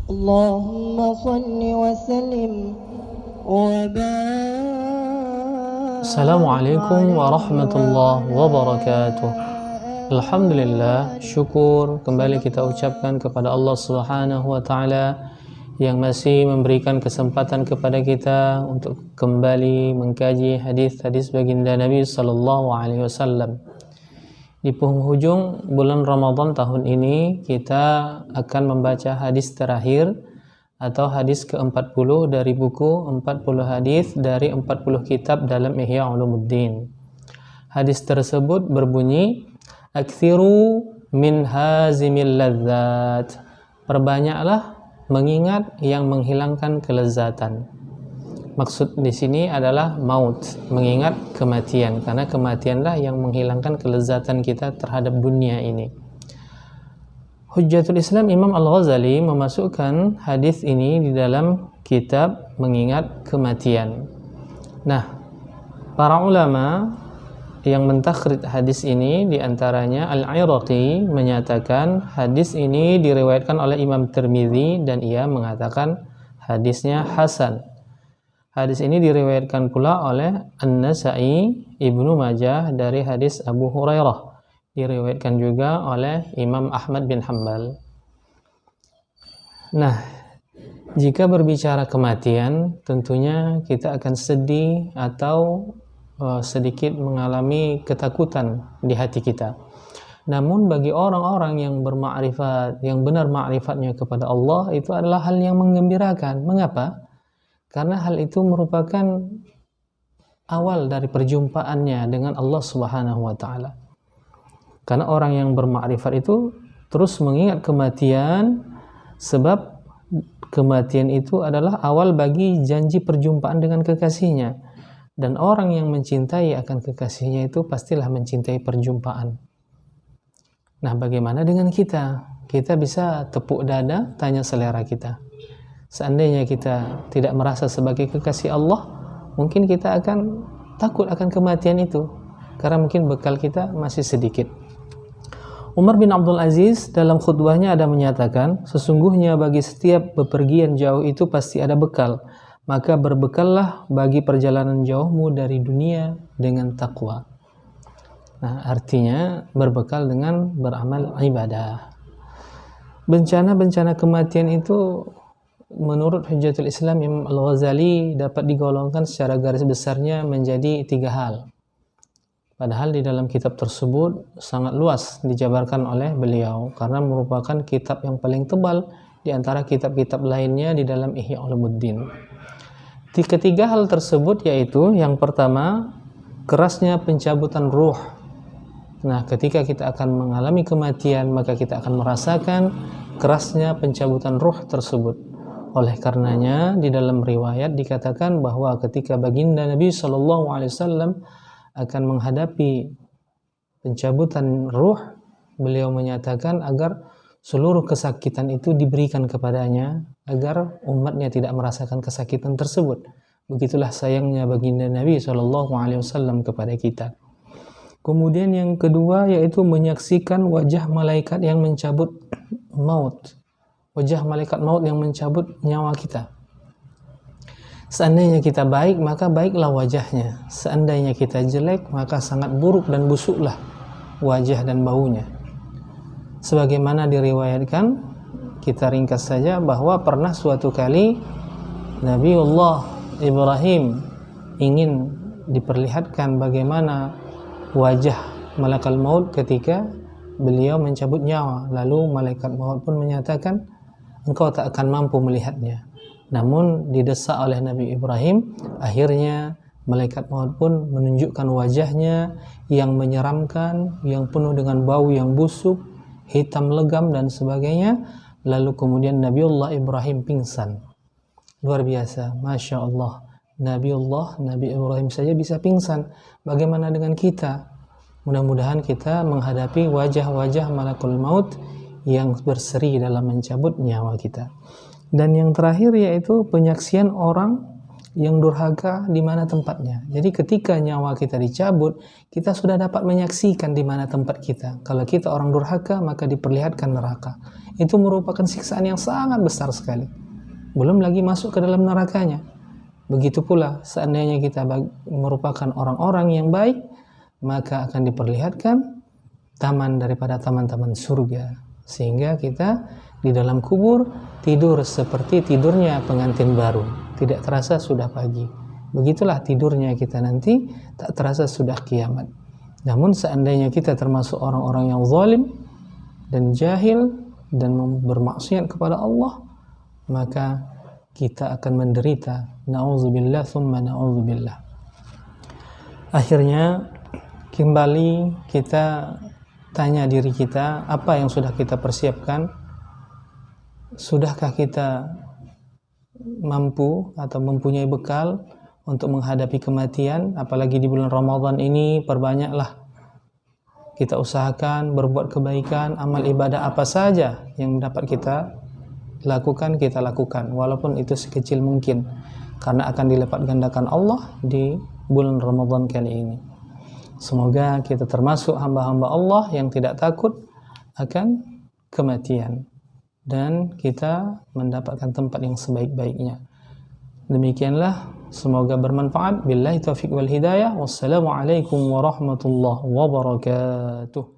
اللهم صل وسلم وبارك. Assalamualaikum warahmatullahi wabarakatuh. Alhamdulillah, syukur kembali kita ucapkan kepada Allah Subhanahu wa taala yang masih memberikan kesempatan kepada kita untuk kembali mengkaji hadis-hadis baginda Nabi sallallahu alaihi wasallam. Di penghujung bulan Ramadan tahun ini kita akan membaca hadis terakhir atau hadis ke-40 dari buku 40 hadis dari 40 kitab dalam Ihya Ulumuddin. Hadis tersebut berbunyi, "Aktsiru min hazimil ladzat." Perbanyaklah mengingat yang menghilangkan kelezatan. Maksud di sini adalah maut, mengingat kematian, karena kematianlah yang menghilangkan kelezatan kita terhadap dunia ini. Hujjatul Islam Imam Al-Ghazali memasukkan hadis ini di dalam kitab Mengingat Kematian. Nah, para ulama yang mentakhrij hadis ini diantaranya Al-Iraqi menyatakan hadis ini diriwayatkan oleh Imam Tirmidzi dan ia mengatakan hadisnya hasan. Hadis ini diriwayatkan pula oleh An-Nasa'i, Ibnu Majah dari hadis Abu Hurairah. Diriwayatkan juga oleh Imam Ahmad bin Hanbal. Nah, jika berbicara kematian, tentunya kita akan sedih atau sedikit mengalami ketakutan di hati kita. Namun bagi orang-orang yang bermakrifat, yang benar makrifatnya kepada Allah, itu adalah hal yang menggembirakan. Mengapa? Karena hal itu merupakan awal dari perjumpaannya dengan Allah Subhanahu wa taala. Karena orang yang bermakrifat itu terus mengingat kematian, sebab kematian itu adalah awal bagi janji perjumpaan dengan kekasihnya. Dan orang yang mencintai akan kekasihnya itu pastilah mencintai perjumpaan. Nah, bagaimana dengan kita? Kita bisa tepuk dada, tanya selera kita. Seandainya kita tidak merasa sebagai kekasih Allah, mungkin kita akan takut akan kematian itu, karena mungkin bekal kita masih sedikit. Umar bin Abdul Aziz dalam khutbahnya ada menyatakan, sesungguhnya bagi setiap bepergian jauh itu pasti ada bekal, maka berbekallah bagi perjalanan jauhmu dari dunia dengan takwa. Nah, artinya berbekal dengan beramal ibadah. Bencana-bencana kematian itu menurut Hujjatul Islam Imam Al-Ghazali dapat digolongkan secara garis besarnya menjadi 3 hal. Padahal di dalam kitab tersebut sangat luas dijabarkan oleh beliau karena merupakan kitab yang paling tebal di antara kitab-kitab lainnya di dalam Ihya Ulumuddin. Ketiga hal tersebut yaitu yang pertama, kerasnya pencabutan ruh. Nah, ketika kita akan mengalami kematian, maka kita akan merasakan kerasnya pencabutan ruh tersebut. Oleh karenanya di dalam riwayat dikatakan bahwa ketika baginda Nabi SAW akan menghadapi pencabutan ruh, beliau menyatakan agar seluruh kesakitan itu diberikan kepadanya agar umatnya tidak merasakan kesakitan tersebut. Begitulah sayangnya baginda Nabi SAW kepada kita. Kemudian yang kedua yaitu menyaksikan wajah malaikat yang mencabut maut. Wajah malaikat maut yang mencabut nyawa kita. Seandainya kita baik, maka baiklah wajahnya. Seandainya kita jelek, maka sangat buruk dan busuklah wajah dan baunya. Sebagaimana diriwayatkan, kita ringkas saja bahwa pernah suatu kali Nabiullah Ibrahim ingin diperlihatkan bagaimana wajah malaikat maut ketika beliau mencabut nyawa. Lalu malaikat maut pun menyatakan, engkau tak akan mampu melihatnya. Namun didesak oleh Nabi Ibrahim, akhirnya malaikat maut pun menunjukkan wajahnya yang menyeramkan, yang penuh dengan bau yang busuk, hitam legam dan sebagainya. Lalu kemudian Nabiullah Ibrahim pingsan. Luar biasa, Masya Allah. Nabi Ibrahim saja bisa pingsan. Bagaimana dengan kita? Mudah-mudahan kita menghadapi wajah-wajah malakul maut yang berseri dalam mencabut nyawa kita. Dan yang terakhir yaitu penyaksian orang yang durhaka di mana tempatnya. Jadi ketika nyawa kita dicabut, kita sudah dapat menyaksikan di mana tempat kita. Kalau kita orang durhaka, maka diperlihatkan neraka. Itu merupakan siksaan yang sangat besar sekali. Belum lagi masuk ke dalam nerakanya. Begitu pula seandainya kita merupakan orang-orang yang baik, maka akan diperlihatkan taman daripada taman-taman surga. Sehingga kita di dalam kubur tidur seperti tidurnya pengantin baru, tidak terasa sudah pagi. Begitulah tidurnya kita nanti, tak terasa sudah kiamat. Namun seandainya kita termasuk orang-orang yang zalim dan jahil dan bermaksiat kepada Allah, maka kita akan menderita. Na'udzubillah thumma na'udzubillah. Akhirnya kembali kita tanya diri kita, apa yang sudah kita persiapkan? Sudahkah kita mampu atau mempunyai bekal untuk menghadapi kematian? Apalagi di bulan Ramadan ini, perbanyaklah kita usahakan berbuat kebaikan, amal ibadah apa saja yang dapat kita lakukan, kita lakukan, walaupun itu sekecil mungkin, karena akan dilipat gandakan Allah di bulan Ramadan kali ini. Semoga kita termasuk hamba-hamba Allah yang tidak takut akan kematian, dan kita mendapatkan tempat yang sebaik-baiknya. Demikianlah, semoga bermanfaat. Billahi taufiq wal hidayah. Wassalamualaikum warahmatullahi wabarakatuh.